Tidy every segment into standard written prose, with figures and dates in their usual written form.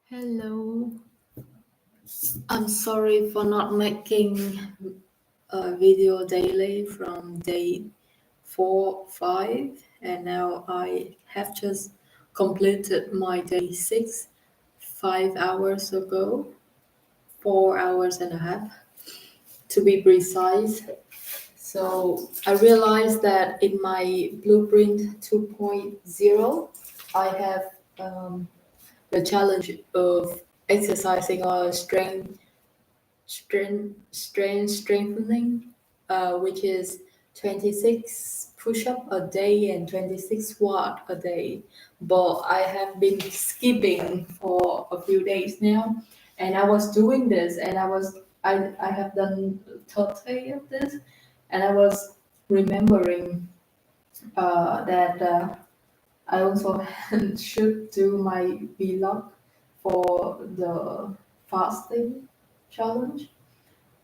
Hello. I'm sorry for not making a video daily from day 4, 5, and now I have just completed my day 6, 5 hours ago, 4 hours and a half to be precise. So I realized that in my blueprint 2.0, I have um, the challenge of exercising or strengthening, which is 26 push-up a day and 26 squat a day. But I have been skipping for a few days now, and I was doing this, and I have done 30 of this, and I was remembering that I also should do my vlog for the fasting challenge.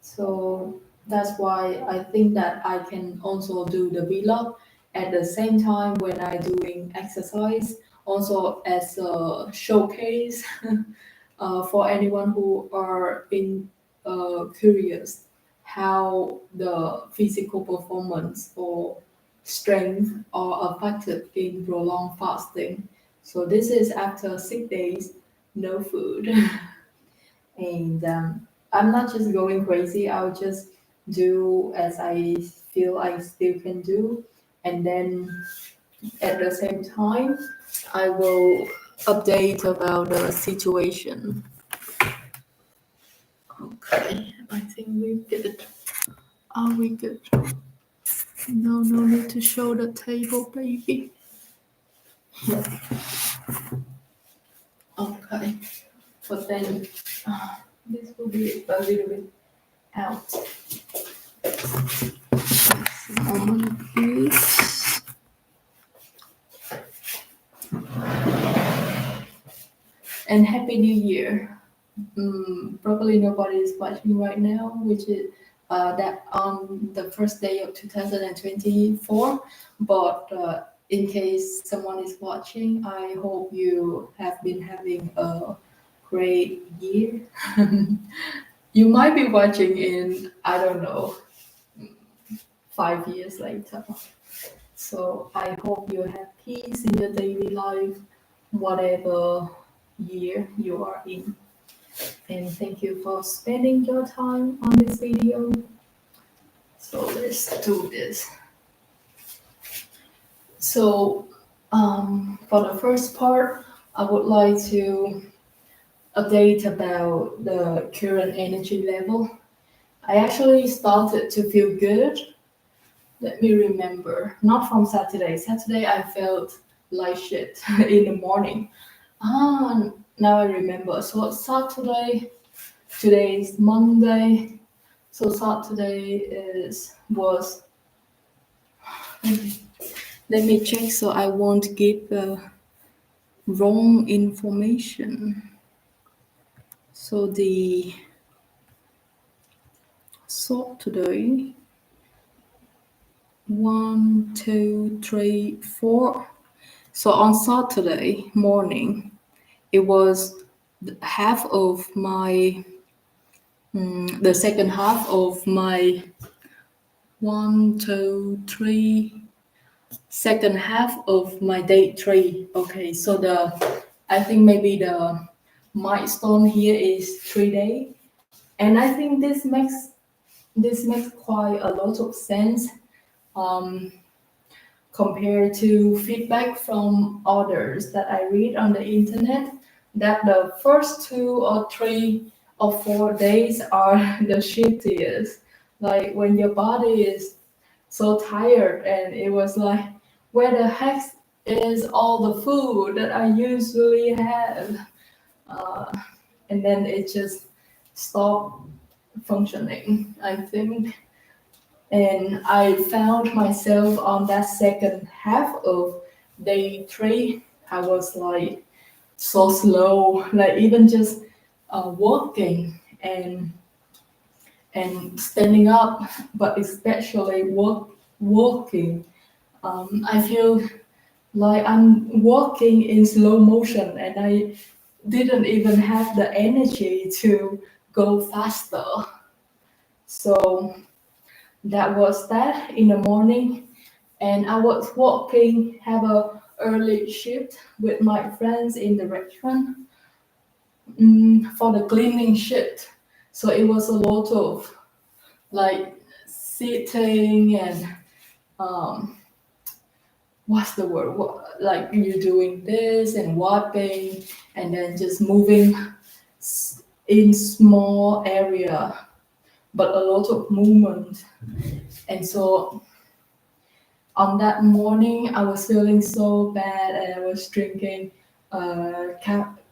So that's why I think that I can also do the vlog at the same time when I doing exercise, also as a showcase for anyone who are in curious how the physical performance or strength are affected in prolonged fasting. So this is after 6 days, no food. And I'm not just going crazy. I'll just do as I feel I still can do, and then at the same time, I will update about the situation. Okay, I think we're good. Are we good? No need to show the table, baby. Okay, but then this will be a little bit out. Moment, please. And Happy New Year. Probably nobody is watching right now, which is that on the first day of 2024. But in case someone is watching, I hope you have been having a great year. You might be watching in, I don't know, 5 years later. So I hope you have peace in your daily life, whatever year you are in. And thank you for spending your time on this video. So let's do this. So for the first part, I would like to update about the current energy level. I actually started to feel good. Let me remember, not from Saturday. Saturday I felt like shit in the morning. Now I remember. So Saturday, today is Monday. So Saturday was. Let me check so I won't give wrong information. So the Saturday, 1, 2, 3, 4. So on Saturday morning, it was half of my the second half of my 1, 2, 3, second half of my day 3. Okay, so I think maybe the milestone here is 3 days, and I think this makes quite a lot of sense um, compared to feedback from others that I read on the internet, that the first 2 or 3 or 4 days are the shittiest. Like when your body is so tired, and it was like, where the heck is all the food that I usually have? Uh, and then it just stopped functioning, I think. And I found myself on that second half of day 3. I was like so slow, like even just walking and standing up, but especially walking. I feel like I'm walking in slow motion, and didn't even have the energy to go faster. So that was that in the morning, and I was working, have a early shift with my friends in the restaurant, for the cleaning shift. So it was a lot of like sitting and um, what's the word? Like you doing this and wiping, and then just moving in small area, but a lot of movement. And so on that morning, I was feeling so bad, and I was drinking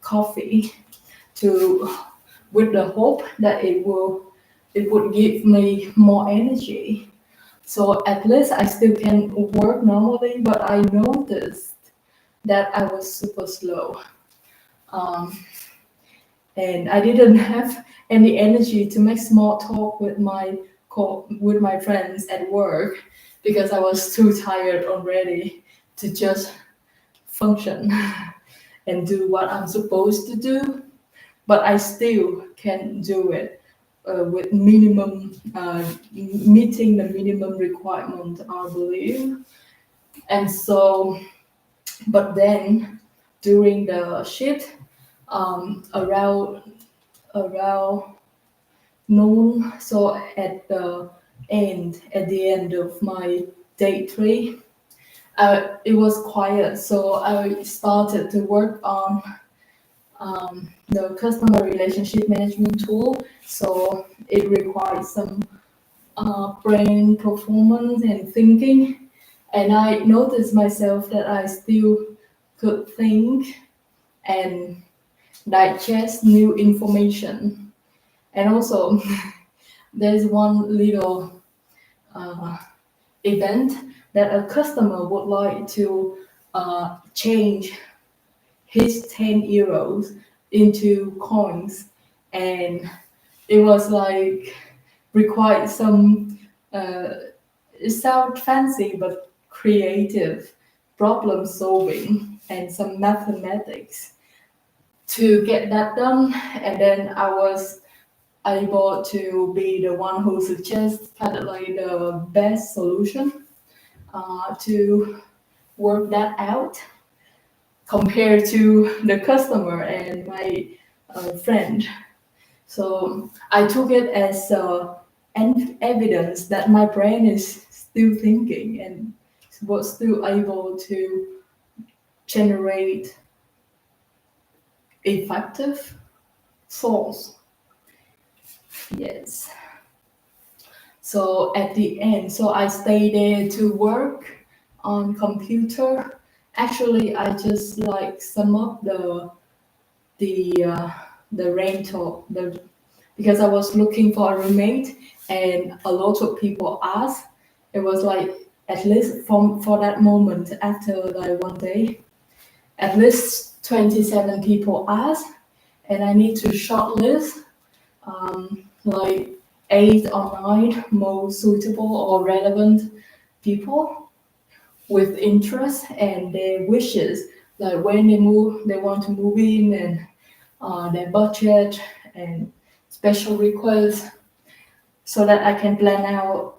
coffee to with the hope that it would give me more energy. So at least I still can work normally, but I noticed that I was super slow. Um, and I didn't have any energy to make small talk with with my friends at work because I was too tired already to just function and do what I'm supposed to do. But I still can do it with minimum meeting the minimum requirement, I believe. And so, but then during the shift, around noon, so at the end of my day 3, it was quiet, so I started to work on the customer relationship management tool. So it requires some brain performance and thinking, and I noticed myself that I still could think and digest new information. And also, there's one little uh, event that a customer would like to change his 10 euros into coins, and it was like required some it sounds fancy but creative problem solving and some mathematics to get that done. And then I was able to be the one who suggests kind of like the best solution to work that out compared to the customer and my friend. So I took it as evidence that my brain is still thinking and was still able to generate effective thoughts. Yes. So at the end, so I stay there to work on computer. Actually, I just like sum up the uh, the rental the because I was looking for a roommate, and a lot of people asked. It was like at least from for that moment after like one day, at least 27 people asked, and I need to shortlist like 8 or 9 most suitable or relevant people with interest and their wishes, like when they move, they want to move in, and their budget and special requests, so that I can plan out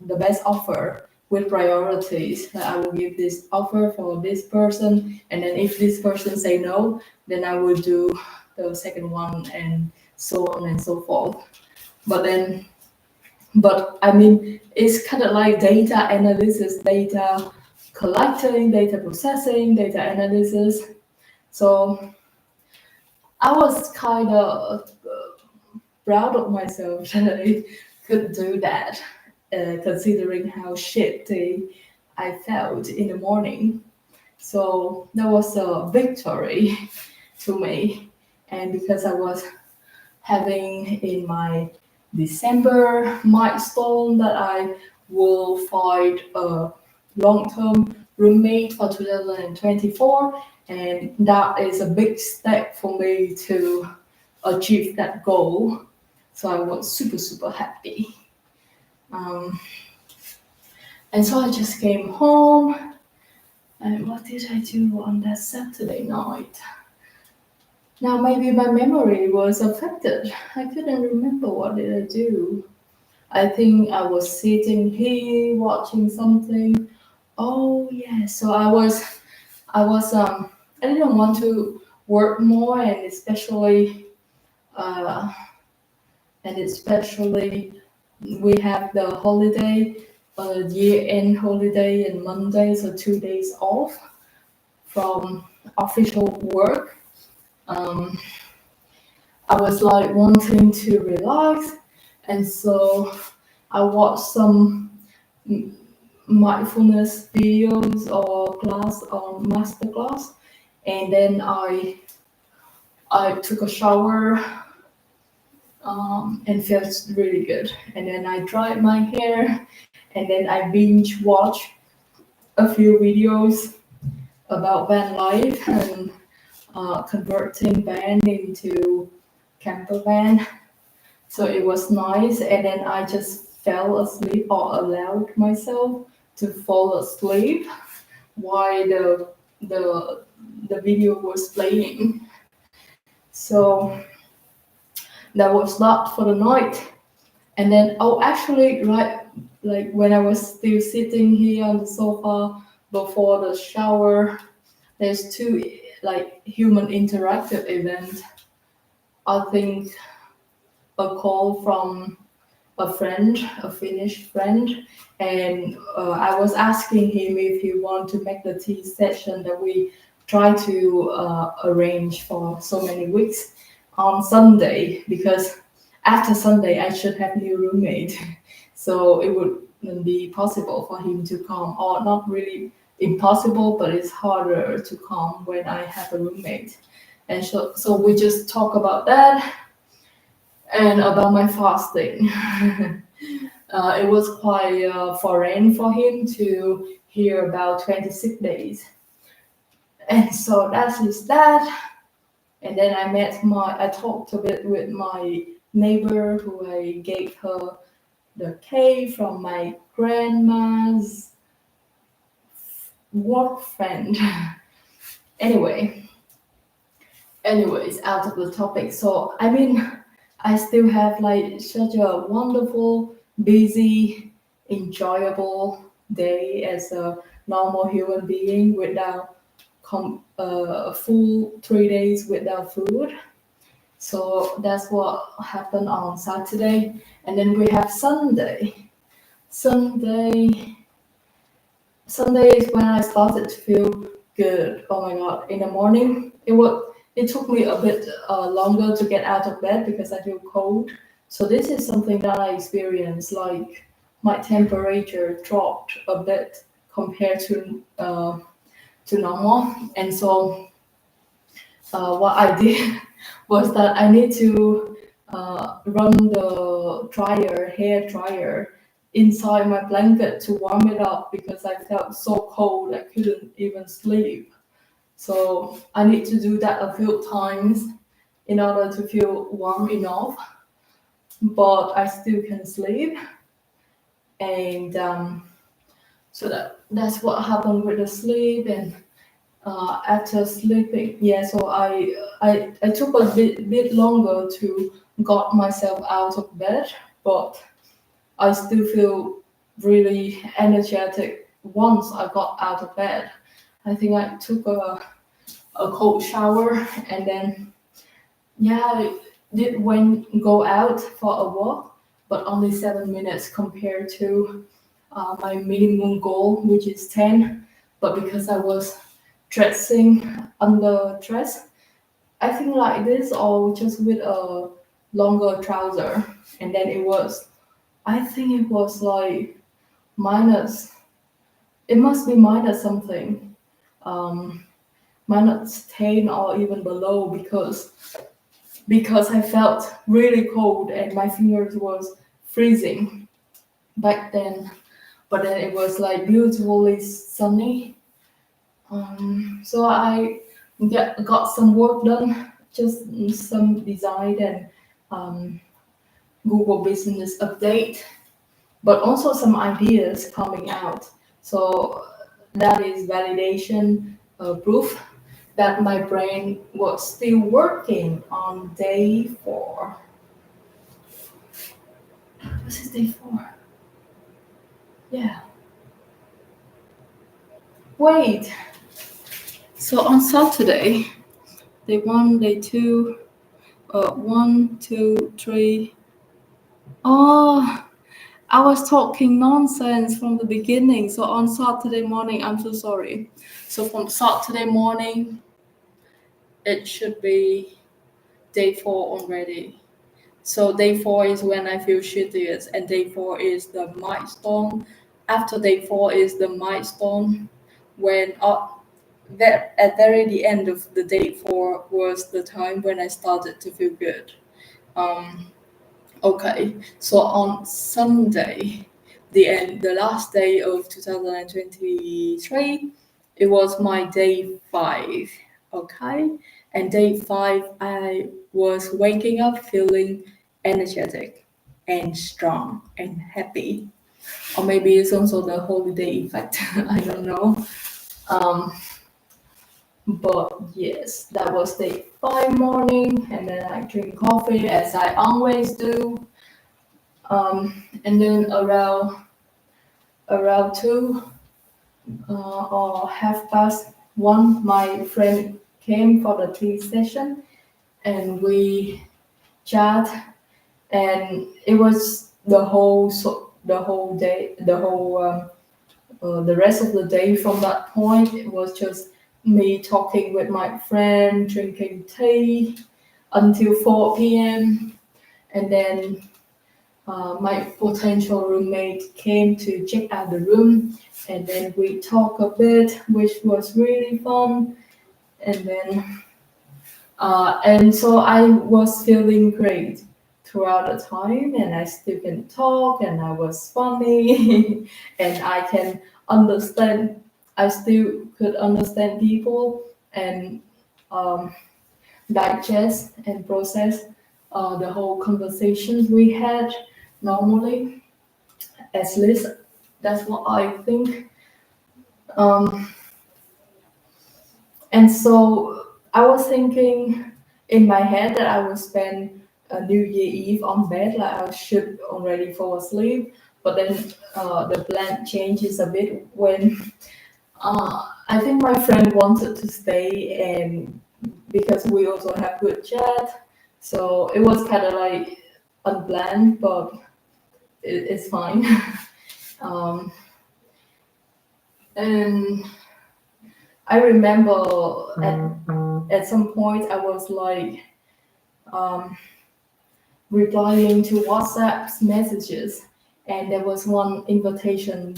the best offer with priorities. That I will give this offer for this person, and then if this person say no, then I will do the second one, and so on and so forth. But then, but I mean, it's kind of like data analysis, data collecting, data processing, data analysis. So I was kind of proud of myself that I could do that, considering how shitty I felt in the morning. So that was a victory to me. And because I was having in my December milestone that I will find a long-term roommate for 2024, and that is a big step for me to achieve that goal. So I was super happy. Um, and so I just came home. And what did I do on that Saturday night? Now maybe my memory was affected. I couldn't remember what did I do. I think I was sitting here watching something. Oh yeah, so I was I didn't want to work more, uh and especially we have the holiday, year-end holiday and Monday, so 2 days off from official work. Um, I was like wanting to relax, and so I watched some m- mindfulness videos or class or master class, and then I took a shower and felt really good. And then I dried my hair, and then I binge watched a few videos about van life and converting van into camper van. So it was nice, and then I just fell asleep or allowed myself to fall asleep while the the video was playing. So that was that for the night. And then, oh, actually, right, like when I was still sitting here on the sofa before the shower, there's two like human interactive events. I think a call from a friend, a Finnish friend, and I was asking him if he want to make the tea session that we try to arrange for so many weeks on Sunday, because after Sunday I should have new roommate, so it would be possible for him to come, or not really impossible, but it's harder to come when I have a roommate. And so we just talk about that and about my fasting. It was quite foreign for him to hear about 26 days. And so that is that. And then I talked a bit with my neighbor who I gave her the cake from my grandma's work friend. anyway, Anyways, out of the topic. So, I mean, I still have like such a wonderful, busy, enjoyable day as a normal human being without a full 3 days without food. So that's what happened on Saturday. And then we have Sunday. Sunday Sunday is when I started to feel good. Oh my god! In the morning, it took me a bit longer to get out of bed because I feel cold. So this is something that I experienced. Like my temperature dropped a bit compared to normal, and so what I did was that I need to run the hair dryer, inside my blanket to warm it up because I felt so cold I couldn't even sleep. So I need to do that a few times in order to feel warm enough, but I still can sleep. And so that's what happened with the sleep. And after sleeping, yeah, so I took a bit longer to got myself out of bed, but I still feel really energetic once I got out of bed. I think I took a cold shower, and then yeah, I did go out for a walk, but only 7 minutes compared to my minimum goal, which is 10. But because I was dressing under dress, I think like this, or just with a longer trouser, and then I think it was like minus, it must be minus something, um, minus 10 or even below, because I felt really cold and my fingers was freezing back then. But then it was like beautifully sunny. So I got some work done, just some design and um, Google Business Update, but also some ideas coming out. So that is validation proof that my brain was still working on day 4. This is day 4. Yeah. Wait. So on Saturday, day 1, day 2, 1, 2, 3. Oh, I was talking nonsense from the beginning. So on Saturday morning, I'm so sorry. So from Saturday morning, it should be day 4 already. So day 4 is when I feel shittiest, and day 4 is the milestone. After day 4 is the milestone when that at very the end of the day 4 was the time when I started to feel good. Um, okay, so on Sunday, the last day of 2023, it was my day 5. Okay, and day 5, I was waking up feeling energetic and strong and happy, or maybe it's also the holiday effect. I don't know. Um, but yes, that was day 5 morning, and then I drink coffee as I always do. And then around 2 or 1:30, my friend came for the tea session, and we chat, and it was the whole day, the rest of the day from that point. It was just me talking with my friend, drinking tea until 4 p.m. And then my potential roommate came to check out the room, and then we talked a bit, which was really fun. And then, and so I was feeling great throughout the time, and I still can talk, and I was funny, and I can understand. I still could understand people and um, digest and process the whole conversations we had normally. At least that's what I think. Um, and so I was thinking in my head that I would spend a New Year Eve on bed, like I should already fall asleep. But then the plan changes a bit when I think my friend wanted to stay, and because we also have good chat, so it was kind of like unplanned, but it's fine. um, and I remember at some point I was like um, replying to WhatsApp's messages, and there was one invitation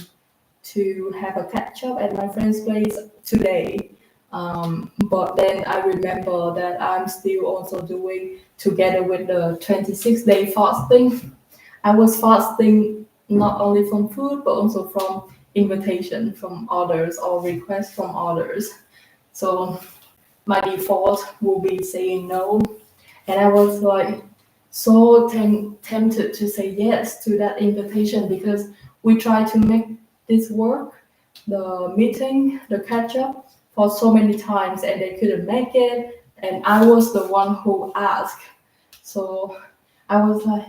to have a catch up at my friend's place today. But then I remember that I'm still also doing together with the 26-day fasting. I was fasting not only from food but also from invitation from others or requests from others. So my default will be saying no. And I was like so tempted to say yes to that invitation because we tried to make this work, the meeting, the catch up, for so many times, and they couldn't make it. And I was the one who asked. So I was like,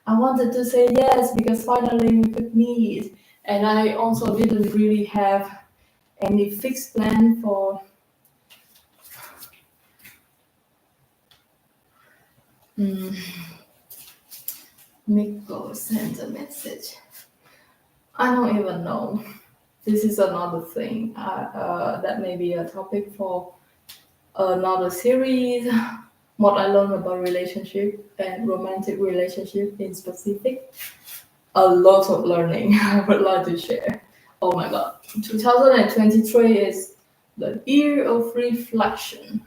I wanted to say yes because finally we could meet. And I also didn't really have any fixed plan for Mikko sent a message. I don't even know. This is another thing. That may be a topic for another series. What I learned about relationship and romantic relationship in specific. A lot of learning I would like to share. Oh my god. 2023 is the year of reflection.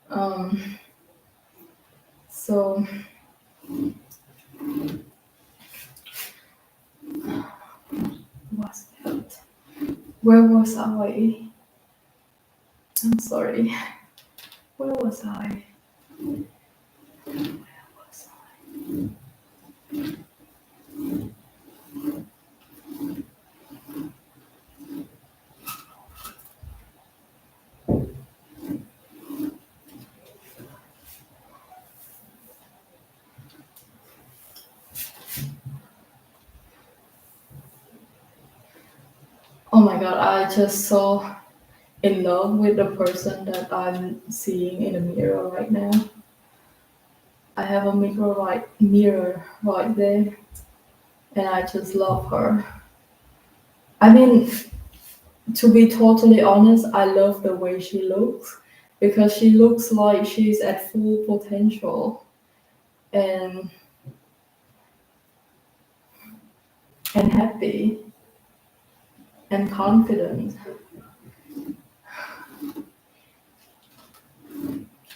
Um, so what's that? Where was I? I'm sorry. Where was I? Where was I? Oh my god, I just so in love with the person that I'm seeing in the mirror right now. I have a mirror right there, and I just love her. I mean, to be totally honest, I love the way she looks because she looks like she's at full potential and happy and confident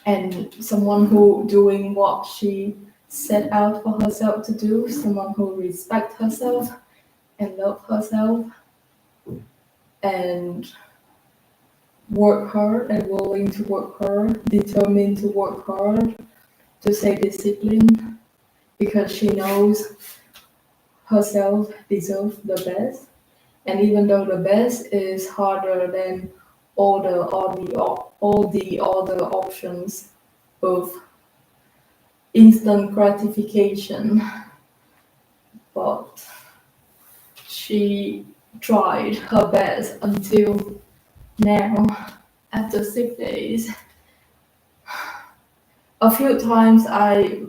and someone who doing what she set out for herself to do, someone who respect herself and love herself and work hard and willing to work hard, determined to work hard, to stay disciplined because she knows herself deserves the best. And even though the best is harder than all the other options of instant gratification, but she tried her best until now. After 6 days, a few times I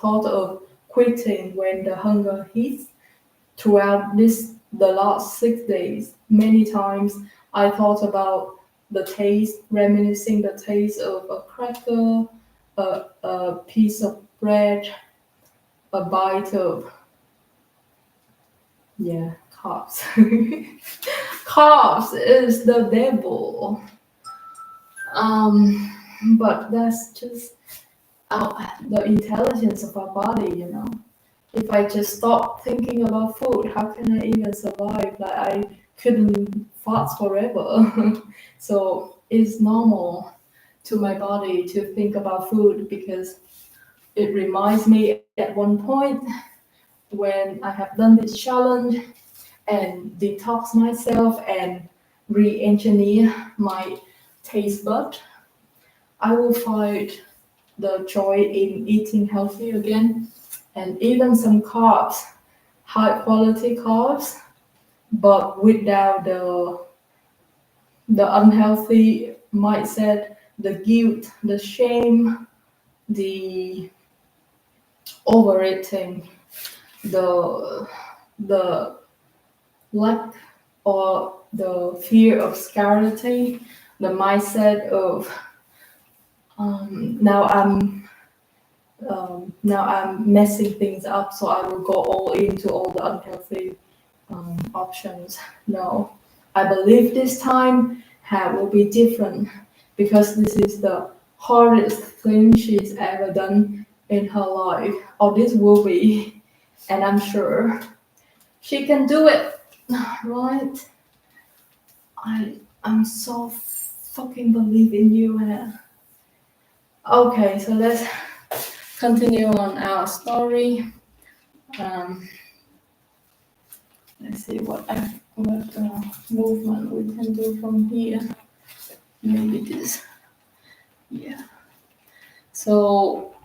thought of quitting when the hunger hits. Throughout the last 6 days, many times I thought about the taste, reminiscing the taste of a cracker, a piece of bread, a bite of carbs. Carbs is the devil. But that's just the intelligence of our body. If I just stop thinking about food, how can I even survive? Like I couldn't fast forever. So it's normal to my body to think about food because it reminds me at one point when I have done this challenge and detox myself and re-engineer my taste bud, I will find the joy in eating healthy again and even some carbs, high quality carbs, but without the unhealthy mindset, the guilt, the shame, the overeating, the lack or the fear of scarcity, the mindset of now I'm messing things up, so I will go all into all the unhealthy options. No, I believe this time will be different because this is the hardest thing she's ever done in her life, or this will be, and I'm sure she can do it, right? I'm so fucking believe in you, Hannah. Okay, so let's continue on our story. Let's see what movement we can do from here. Maybe this. Yeah. So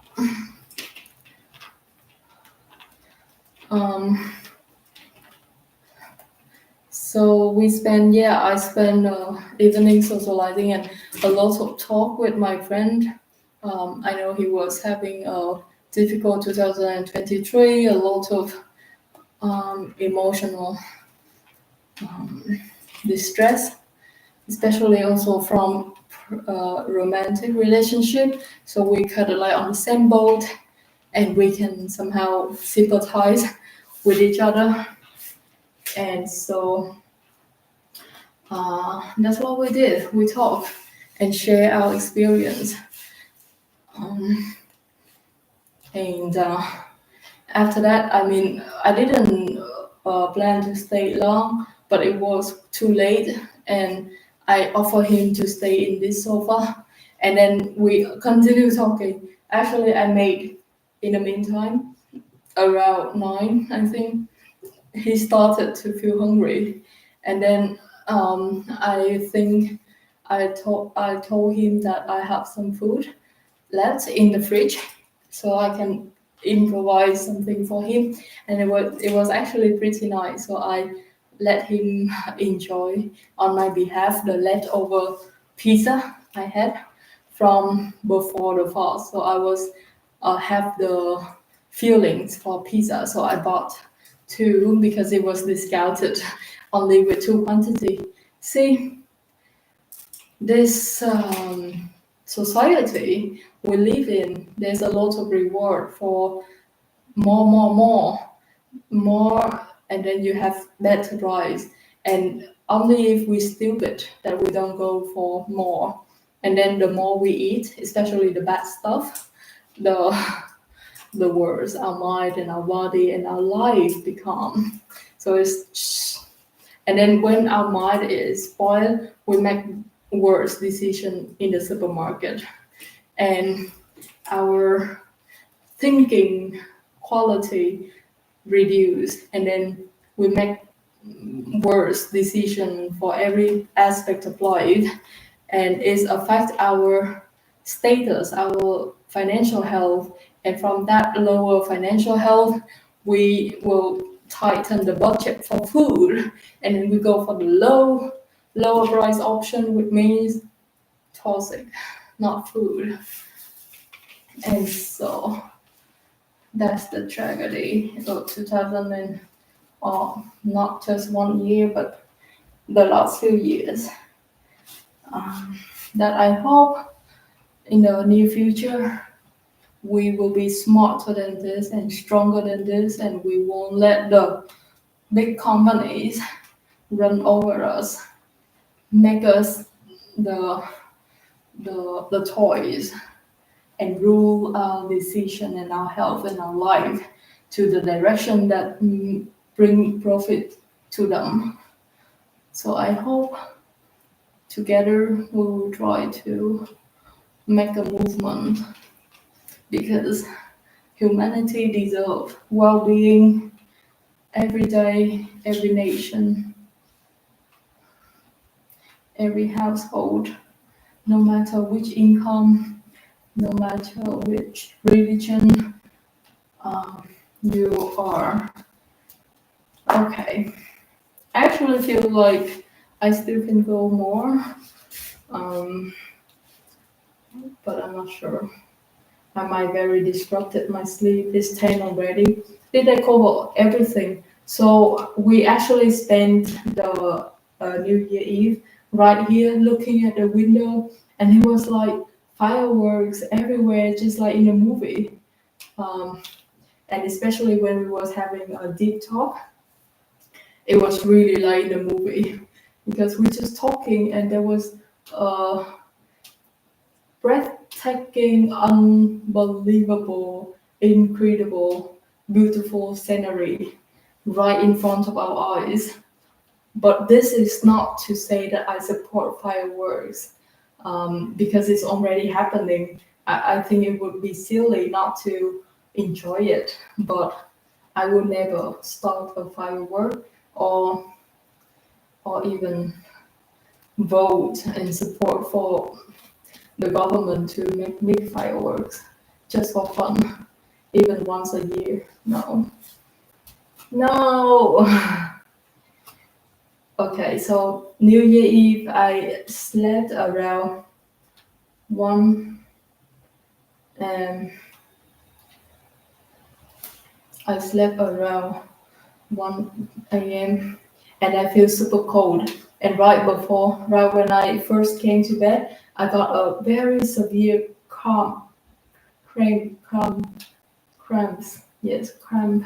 I spend evening socializing and a lot of talk with my friend. I know he was having a difficult 2023, a lot of emotional distress, especially also from romantic relationship. So we kind of like on the same boat, and we can somehow sympathize with each other. And so that's what we did. We talk and share our experience. And after that, I mean, I didn't plan to stay long, but it was too late, and I offered him to stay in this sofa, and then we continued talking. Actually, I made in the meantime around 9, I think. He started to feel hungry, and then I think I told him that I have some food left in the fridge, so I can improvise something for him, and it was actually pretty nice. So I let him enjoy on my behalf the leftover pizza I had from before the fast. So I was have the feelings for pizza. So I bought two because it was discounted only with two quantity. See, this society we live in, there's a lot of reward for more, and then you have better price. And only if we stupid that we don't go for more. And then the more we eat, especially the bad stuff, the the worse our mind and our body and our life become. So it's, and then when our mind is spoiled, we make worse decision in the supermarket, and our thinking quality reduce, and then we make worse decision for every aspect of life, and it affects our status, our financial health, and from that lower financial health, we will tighten the budget for food, and then we go for the lower price option, which means toxic, not food. And so that's the tragedy of 2000 and not just 1 year, but the last few years. That I hope in the near future we will be smarter than this and stronger than this, and we won't let the big companies run over us, make us the the toys, and rule our decision and our health and our life to the direction that bring profit to them. So I hope together we will try to make a movement, because humanity deserves well-being every day, every nation, every household, no matter which income, no matter which religion you are. Okay, I actually feel like I still can go more, um, but I'm not sure. I might very disrupted. My sleep is 10 already. Did I cover everything? So we actually spent the New Year Eve right here looking at the window, and it was like fireworks everywhere, just like in a movie. Um, and especially when we was having a deep talk, it was really like in a movie, because we just talking and there was breathtaking, unbelievable, incredible, beautiful scenery right in front of our eyes. But this is not to say that I support fireworks, because it's already happening. I think it would be silly not to enjoy it, but I will never start a firework or even vote and support for the government to make big fireworks just for fun, even once a year. No. No. Okay, so New Year Eve, I slept around 1, um, I slept around 1 a.m. and I feel super cold. And right when I first came to bed, I got a very severe cramps. Yes, cramp.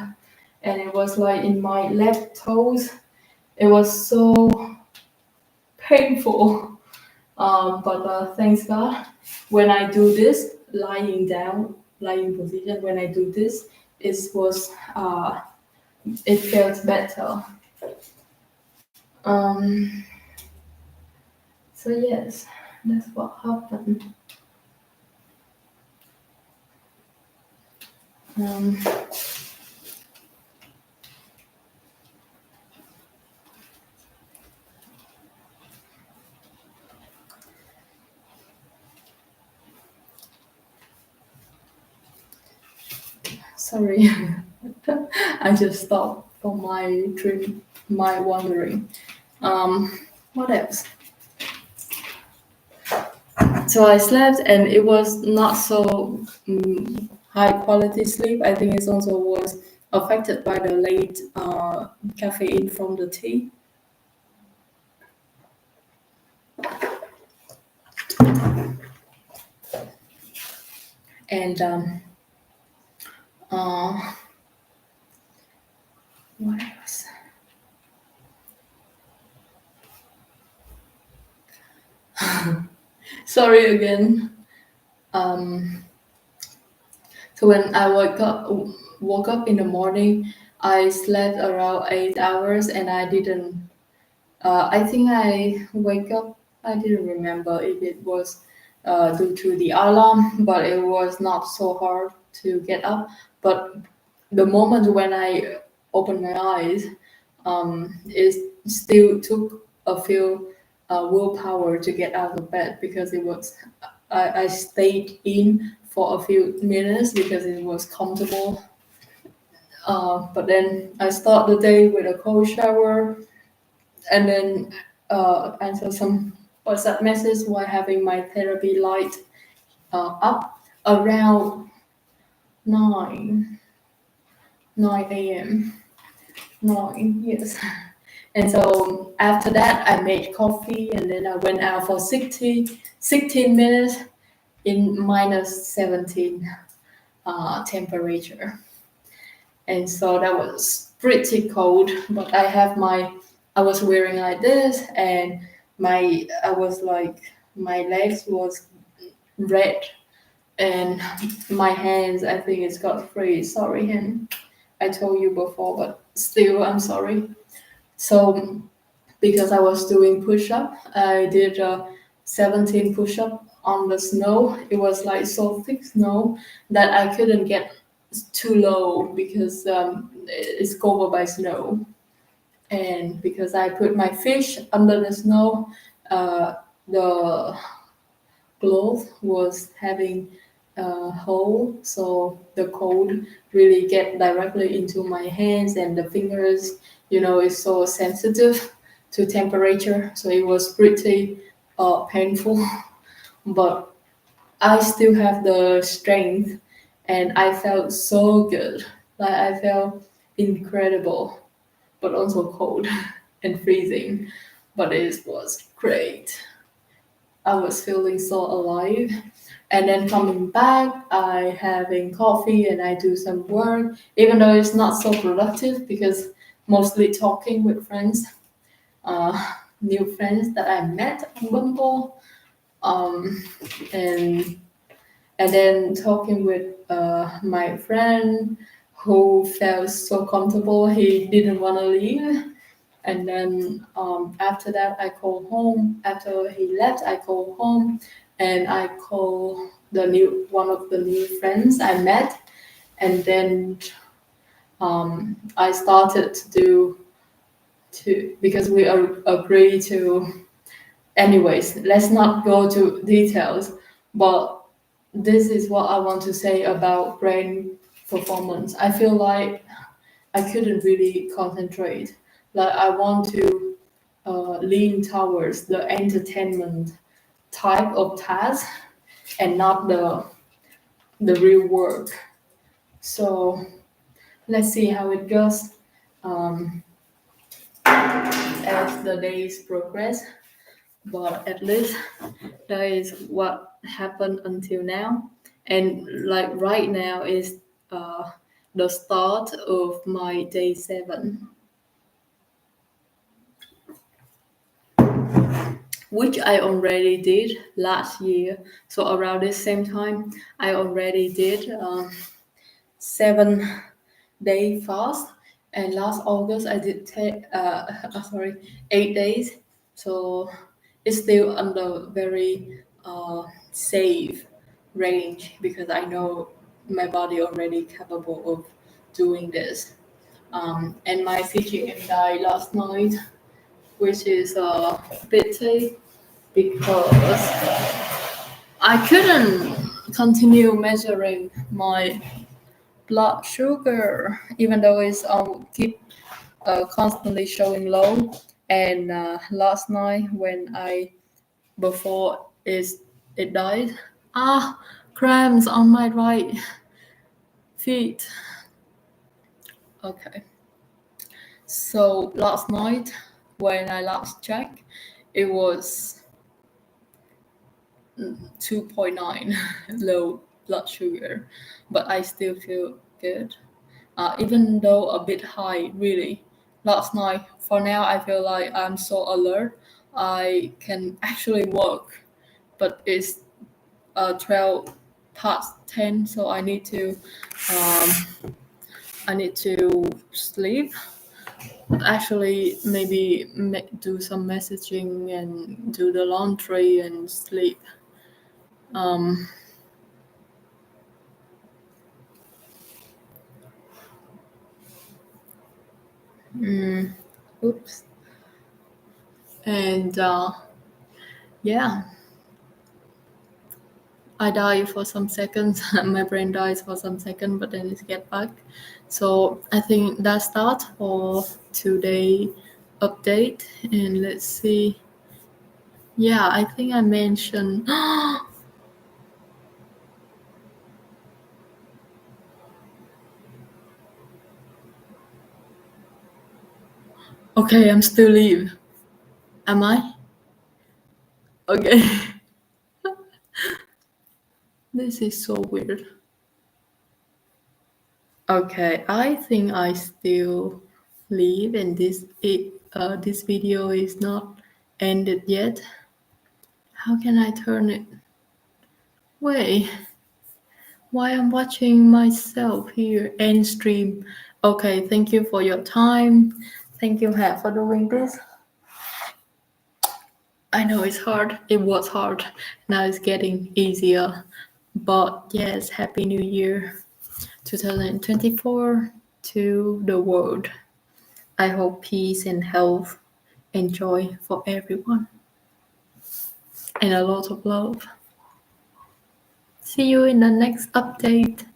And it was like in my left toes. It was so painful. But thanks God, when I do this, lying position, when I do this, it felt better. Um, so yes, that's what happened. Um, Sorry, I just stopped for my dream, my wandering. What else? So I slept, and it was not so high quality sleep. I think it also was affected by the late caffeine from the tea. And what else? Sorry again. So when I woke up in the morning, I slept around 8 hours, and I didn't. I think I wake up. I didn't remember if it was due to the alarm, but it was not so hard to get up. But the moment when I opened my eyes, it still took a few willpower to get out of bed, because it was I stayed in for a few minutes because it was comfortable. But then I start the day with a cold shower, and then answer some WhatsApp message while having my therapy light up around 9 a.m. 9, yes. And so after that, I made coffee, and then I went out for 16 minutes in minus 17 temperature. And so that was pretty cold, but I was wearing like this, and my legs was red, and my hands, I think it's got freeze. Sorry, hand. I told you before, but still, I'm sorry. So because I was doing push-up, I did 17 push-up on the snow. It was like so thick snow that I couldn't get too low, because it's covered by snow. And because I put my fish under the snow, the glove was having a hole, so the cold really get directly into my hands and the fingers. It's so sensitive to temperature, so it was pretty painful. But I still have the strength, and I felt so good. Like, I felt incredible, but also cold and freezing. But it was great. I was feeling so alive. And then coming back, I having coffee and I do some work, even though it's not so productive, because mostly talking with friends, new friends that I met on Bumble, um, and and then talking with my friend who felt so comfortable he didn't want to leave. And then after that, I called home. After he left, I called home, and I called one of the new friends I met. And then I started because we agree to. Anyways, let's not go to details, but this is what I want to say about brain performance. I feel like I couldn't really concentrate. Like, I want to lean towards the entertainment type of task, and not the real work. So let's see how it goes as the days progress. But at least that is what happened until now. And like right now is the start of my day 7, which I already did last year. So around the same time, I already did 7-day fast, and last August I did 8 days. So it's still under very safe range, because I know my body already capable of doing this. And my CGM died last night, which is a pity, because I couldn't continue measuring my blood sugar, even though it's keep constantly showing low. And last night before it died, cramps on my right feet. Okay. So last night when I last checked, it was 2.9 low blood sugar, but I still feel good. Even though a bit high, really. Last night, for now, I feel like I'm so alert. I can actually work, but it's 12 past 10, so um, I need to sleep. Actually, maybe do some messaging and do the laundry and sleep. Um, oops. And yeah, I die for some seconds. My brain dies for some seconds, but then it get back. So I think that's that for today update. And let's see. Yeah, I think I mentioned. Okay, I'm still leave. Am I? Okay. This is so weird. Okay, I think I still leave, and this video is not ended yet. How can I turn it? Wait, why I'm watching myself here? End stream. Okay, thank you for your time. Thank you, Hat, for doing this. I know it's hard. It was hard. Now it's getting easier. But yes, Happy New Year 2024 to the world. I hope peace and health and joy for everyone. And a lot of love. See you in the next update.